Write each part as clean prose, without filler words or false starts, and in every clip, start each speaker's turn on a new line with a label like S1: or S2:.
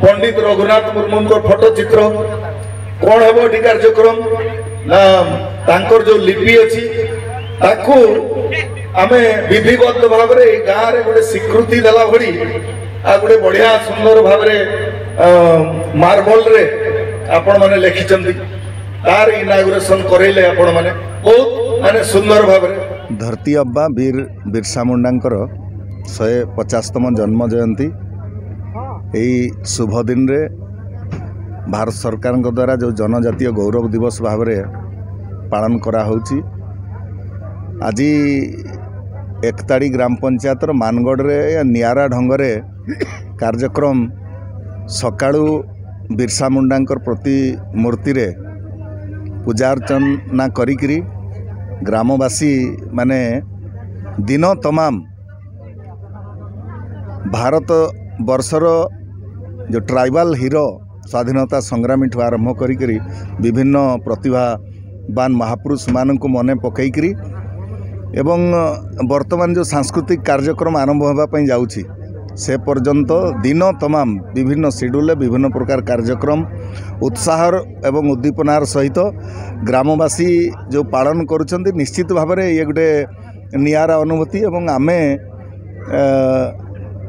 S1: Pandit Raghunath Murmu photo चित्र कौन हम ये कार्यक्रम ना तांकर जो लिपि अच्छी ताकू आमे विधिबद्ध भाव में गाँव में गोटे स्वीकृति देला भली आ गोटे बढ़िया सुंदर भाव मार्बल रे आपण माने लिखिचंदी तार इनागुरेशन करेले आपण माने बहुत माने सुंदर भाव में।
S2: धरती अब्बा वीर बिरसा मुंडांकर 150तम जन्म जयंती यही शुभ दिन रे भारत सरकार द्वारा जो जनजातीय गौरव दिवस भाव में पालन करा होची। आज एकताड़ी ग्राम पंचायत मानगढ़ रे नियारा ढंग से कार्यक्रम सकाळू बिरसा मुंडांकर प्रति मूर्ति रे पूजा अर्चना करिकरी ग्रामवासी माने दिन तमाम भारत वर्षर जो ट्राइबल हीरो स्वाधीनता संग्रामी ठू आरंभ करी विभिन्न प्रतिभावान महापुरुष मान को मने पकईकरी एवं वर्तमान जो सांस्कृतिक कार्यक्रम आरंभ होगापी जाऊँगी से पर्यंत दिन तमाम विभिन्न शेड्यूल विभिन्न प्रकार कार्यक्रम उत्साह एवं उद्दीपनार सहित ग्रामवासी जो पालन करुछंती निश्चित भाव में ये गोटे नियारा अनुभूति एवं आमे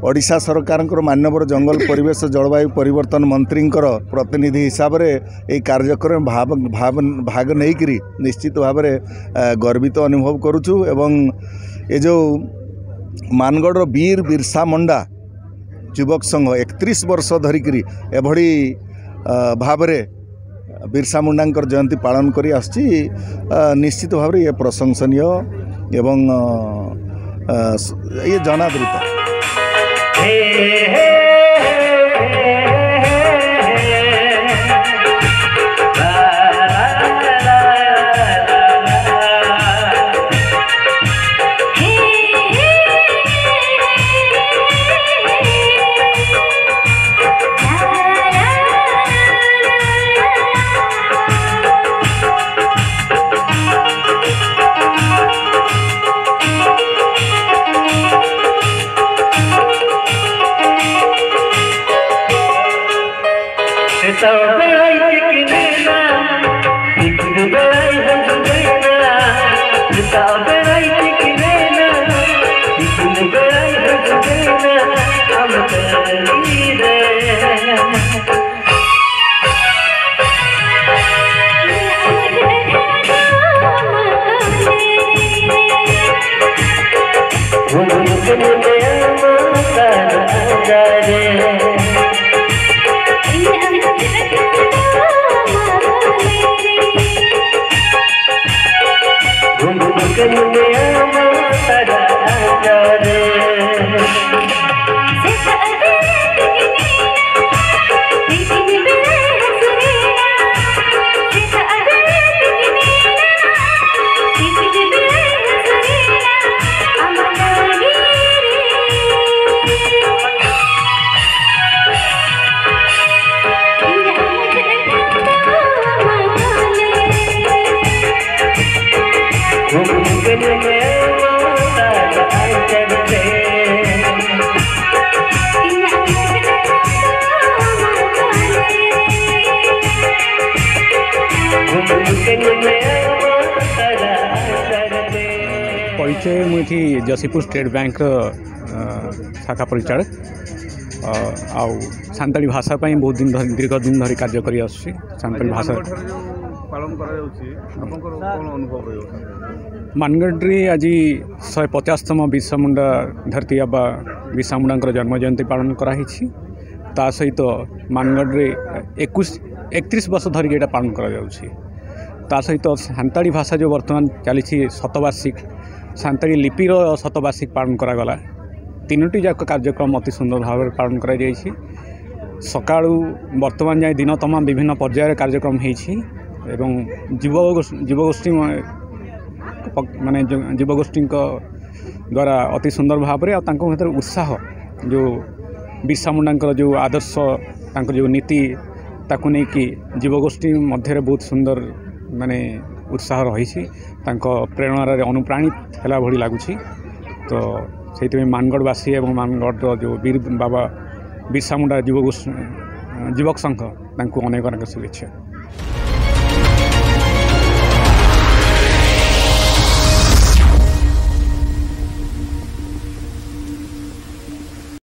S2: ओडिशा सरकार मान्यवर जंगल परिवेश जलवायु परिवर्तन मंत्री प्रतिनिधि हिसाब से ये कार्यक्रम भाग नहीं निश्चित भाव में गर्वित अनुभव करुचु एवं ये जो मानगढ़ वीर बिरसा मुंडा युवक संघ 31 वर्ष धरिकी एभली भाव में बिरसा मुंडांकर जयंती पालन करी आछि निश्चित भाव में ये प्रशंसनीय एवं ये जनादृत।
S3: परिचय मुझे जसीपुर स्टेट बैंक शाखा परिचालक आउ सांताली भाषा पाई बहुत दिन दीर्घ दिन धरी कार्य करी आसुछि। सांताली भाषा
S4: पालन करा जाउछि आपनकर कोन अनुभव रहयो?
S3: मानगढ़ आज 150तम बिरसा मुंडा धरती आबा बिरसा मुंडांकर जन्म जयंती पालन कराही ता सहित मानगढ़ 31 वर्ष धरिक एटा पालन करा जाउछि। ता सहित सांताली भाषा जो वर्तमान चली शतवार्षिक सांताली लिपिर शतवार्षिक पालन करागला। तीनोटी जाक कार्यक्रम अति सुंदर भाव में पालन करा जाइछि। सकाळू वर्तमान जाए दिन तमाम विभिन्न पर्यायर कार्यक्रम होइछि एवं जीवगोष्ठी माने जीवगोष्ठी द्वारा अति सुंदर भाव में और उत्साह जो बिरसा मुंडांकर जो आदर्श तांकर जो नीति ताकू नहीं कि जीवगोष्ठी मध्य बहुत सुंदर माने उत्साह रही प्रेरणार अनुप्राणित है भली लगुच। तो से मानगढ़वासी और मानगढ़ जो वीर बाबा बिरसा मुंडा ଯୁବକ ସଂଘ ତାଙ୍କୁ ଅନେକ ଅନେକ ଶୁଭେଚ୍ଛା।